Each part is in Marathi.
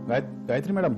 गायत्री मॅडम,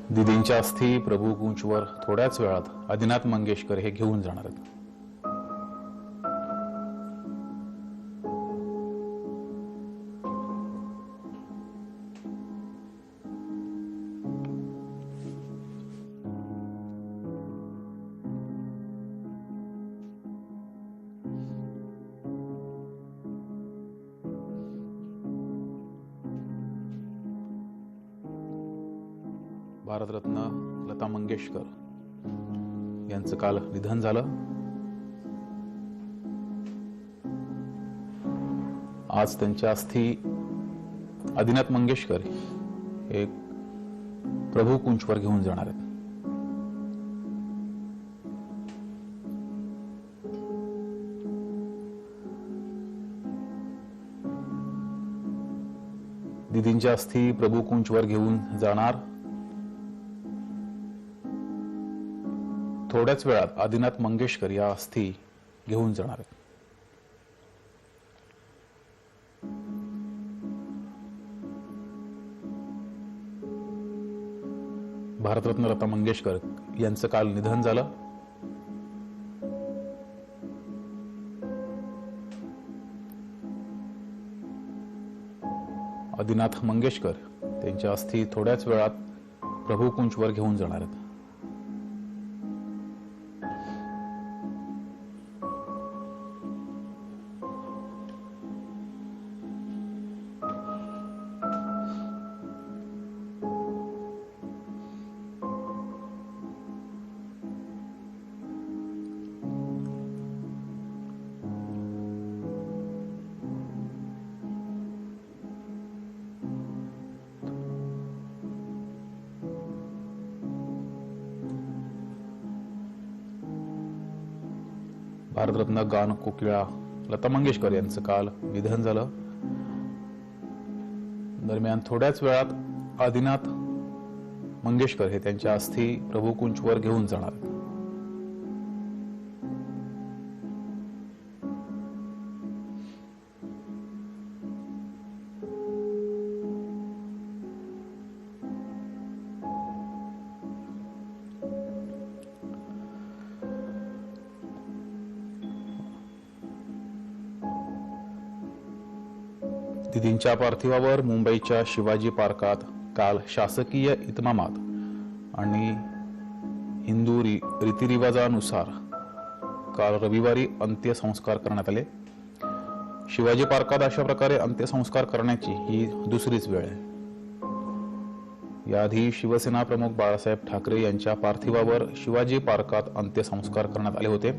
दीदींच्या अस्थी प्रभू कुंचवर थोड्याच वेळात आदिनाथ मंगेशकर हे घेऊन जाणार आहेत. भारतरत्न लता मंगेशकर यांचं काल निधन झालं. आज त्यांच्या अस्थी आदिनाथ मंगेशकर हे प्रभू कुंचवर घेऊन जाणार आहेत. दीदींच्या अस्थी प्रभू कुंचवर घेऊन जाणार. थोड्याच वेळात आदिनाथ मंगेशकर या अस्थी घेऊन जाणार आहेत. भारतरत्न लता मंगेशकर यांचं काल निधन झालं. आदिनाथ मंगेशकर त्यांच्या अस्थी थोड्याच वेळात प्रभू कुंचवर घेऊन जाणार आहेत. भारतरत्न गान कोकिळा लता मंगेशकर यांचं काल निधन झालं. दरम्यान थोड्याच वेळात आदिनाथ मंगेशकर हे त्यांच्या अस्थी प्रभू कुंचवर घेऊन जाणार आहेत. दीदींच्या पार्थिवावर मुंबईच्या शिवाजी पार्कात काल शासकीय इतमामात आणि हिंदू रीतिरिवाजानुसार काल रविवारी अंत्यसंस्कार करण्यात आले. शिवाजी पार्कात अशा प्रकारे अंत्यसंस्कार करण्याची ही दुसरीच वेळ आहे. याआधी शिवसेना प्रमुख बाळासाहेब ठाकरे यांच्या पार्थिवावर शिवाजी पार्कात अंत्यसंस्कार करण्यात आले होते.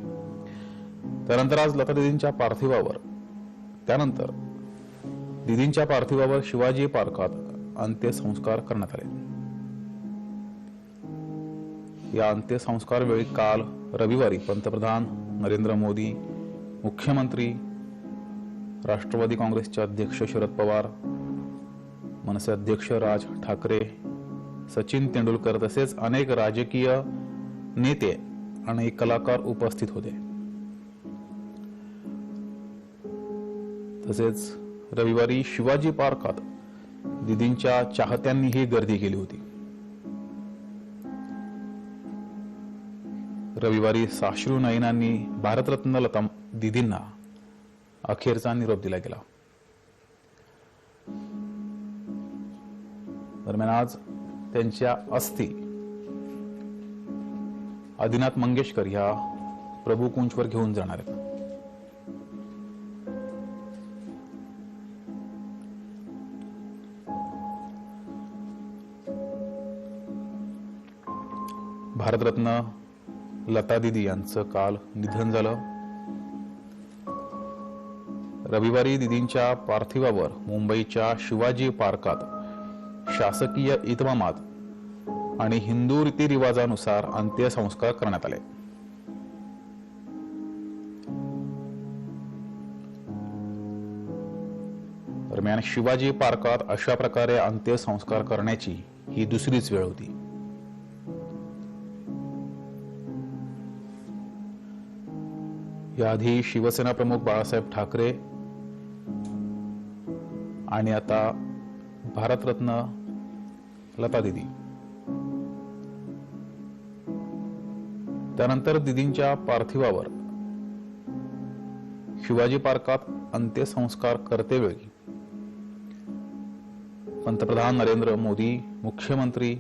त्यानंतर आज लता दीदींच्या पार्थिवावर शिवाजी पार्कात अंत्यसंस्कार करण्यात आले. या अंत्यसंस्कार वेळी काल रविवारी पंतप्रधान नरेंद्र मोदी, मुख्यमंत्री, राष्ट्रवादी काँग्रेसचे अध्यक्ष शरद पवार, मनसे अध्यक्ष राज ठाकरे, सचिन तेंडुलकर तसेच अनेक राजकीय नेते आणि कलाकार उपस्थित होते. तसेच रविवारी शिवाजी पार्कात दीदींच्या चाहत्यांनीही गर्दी केली होती. रविवारी साश्रू नयनांनी भारतरत्न लता दीदींना अखेरचा निरोप दिला गेला. दरम्यान आज त्यांच्या अस्थी आदिनाथ मंगेशकर ह्या प्रभुकुंजवर घेऊन जाणार आहेत. भारतरत्न लता दीदी यांचं काल निधन झालं. रविवारी दीदींच्या पार्थिवावर मुंबईच्या शिवाजी पार्कात शासकीय इतमामात आणि हिंदू रीतिरिवाजानुसार अंत्यसंस्कार करण्यात आले. दरम्यान शिवाजी पार्कात अशा प्रकारे अंत्यसंस्कार करण्याची ही दुसरीच वेळ होती. याआधी शिवसेना प्रमुख बाळासाहेब ठाकरे आणि आता भारतरत्न लता दीदी. त्यानंतर दीदींच्या पार्थिवावर शिवाजी पार्कात अंत्यसंस्कार करतेवेळी पंतप्रधान नरेंद्र मोदी, मुख्यमंत्री,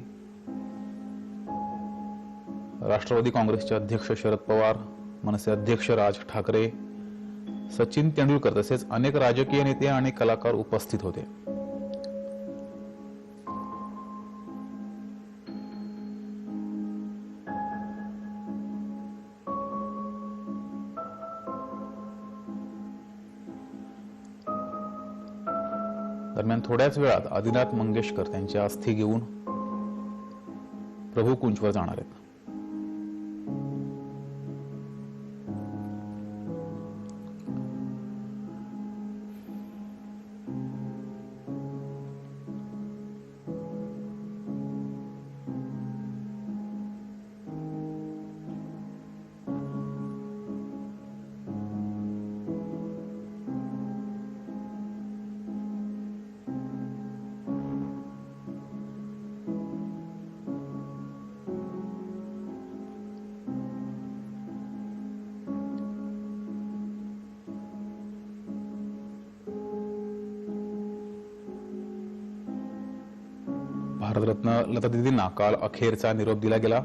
राष्ट्रवादी काँग्रेसचे अध्यक्ष शरद पवार, मनसे अध्यक्ष राज ठाकरे, सचिन तेंडुलकर तसेच अनेक राजकीय नेते आणि कलाकार उपस्थित होते. दरम्यान थोड्याच वेळात आदिनाथ मंगेशकर त्यांच्या अस्थी घेऊन प्रभुकुंजवर जाणार आहेत. भारतरत्न लता दीदींना काल अखेरचा निरोप दिला गेला.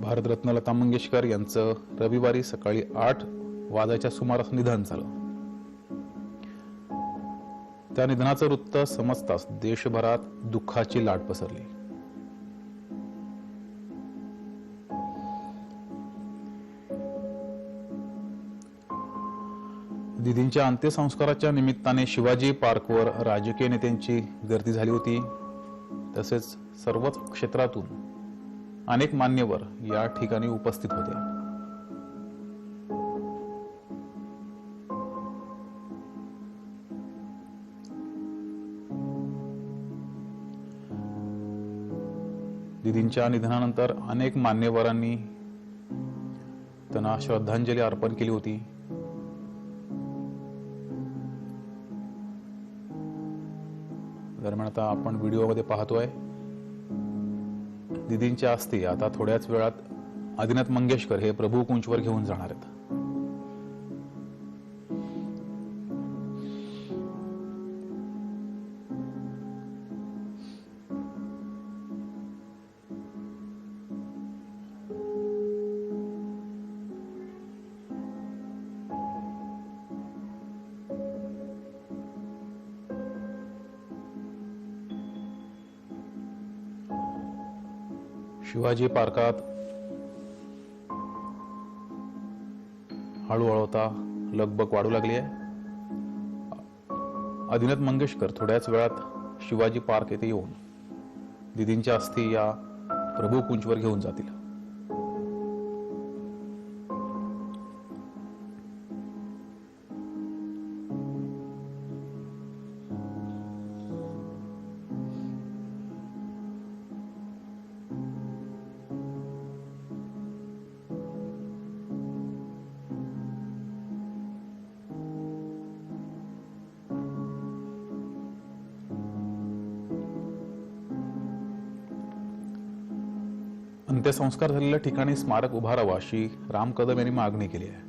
भारतरत्न लता मंगेशकर यांचं रविवारी सकाळी 8 वाजायच्या सुमारास निधन झालं. त्या निधनाचं वृत्त समजताच देशभरात दुःखाची लाट पसरली. दीदींच्या अंत्यसंस्काराच्या निमित्ताने शिवाजी पार्कवर राजकीय नेत्यांची गर्दी झाली होती. तसेच सर्वच क्षेत्रातून अनेक मान्यवर या ठिकाणी उपस्थित होते. दीदींच्या निधनानंतर अनेक मान्यवरांनी त्यांना श्रद्धांजली अर्पण केली होती. दरम्यान आता आपण व्हिडिओमध्ये पाहतोय दीदींच्या अस्थी आता थोड्याच वेळात आदिनाथ मंगेशकर हे प्रभुकुंजवर घेऊन जाणार आहेत. शिवाजी पार्कात हळूहळू आता लगबग वाढू लागली आहे. आदिनाथ मंगेशकर थोड्याच वेळात शिवाजी पार्क येथे येऊन दिदींच्या अस्थी या प्रभू कुंजवर घेऊन जातील. अंत्यसंस्कार झालेल्या ठिकाणी स्मारक उभारावं अशी राम कदम यांनी मागणी केली आहे.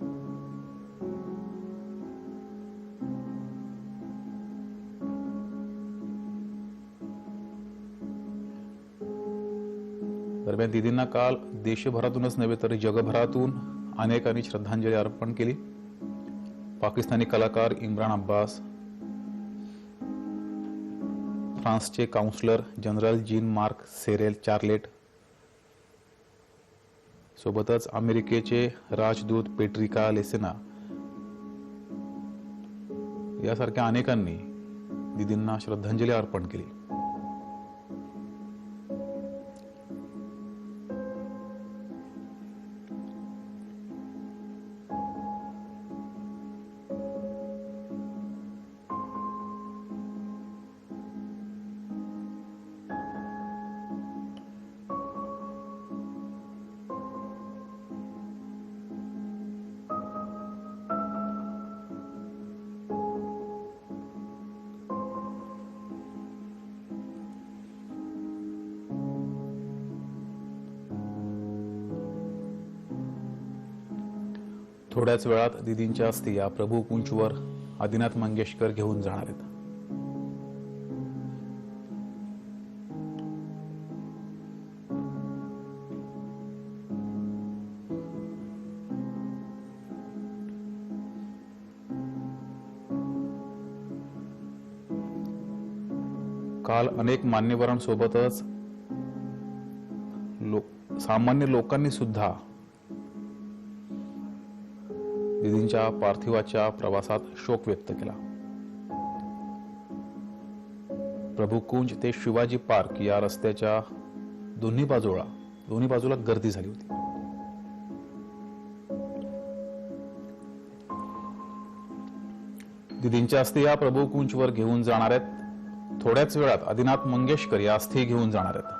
दरम्यान दिदींना काल देशभरातूनच नव्हे तर जगभरातून अनेकांनी श्रद्धांजली अर्पण केली. पाकिस्तानी कलाकार इम्रान अब्बास, फ्रान्सचे councillor general Jean Marc Serel Charlet, सोबतच अमेरिकेचे राजदूत पेट्रिका लेसेना यासारख्या अनेकांनी दिदींना श्रद्धांजली अर्पण केली. थोड्याच वेळात दिदींच्या अस्थी या प्रभू कुंजवर आदिनाथ मंगेशकर घेऊन जाणार आहेत. काल अनेक मान्यवरांसोबतच सामान्य लोकांनी सुद्धा दिदींच्या पार्थिवाच्या प्रवासात शोक व्यक्त केला. प्रभू कुंज ते शिवाजी पार्क या रस्त्याच्या दोन्ही बाजूला गर्दी झाली होती. दिदींच्या अस्थी या प्रभू कुंजवर घेऊन जाणार आहेत. थोड्याच वेळात आदिनाथ मंगेशकर या अस्थी घेऊन जाणार आहेत.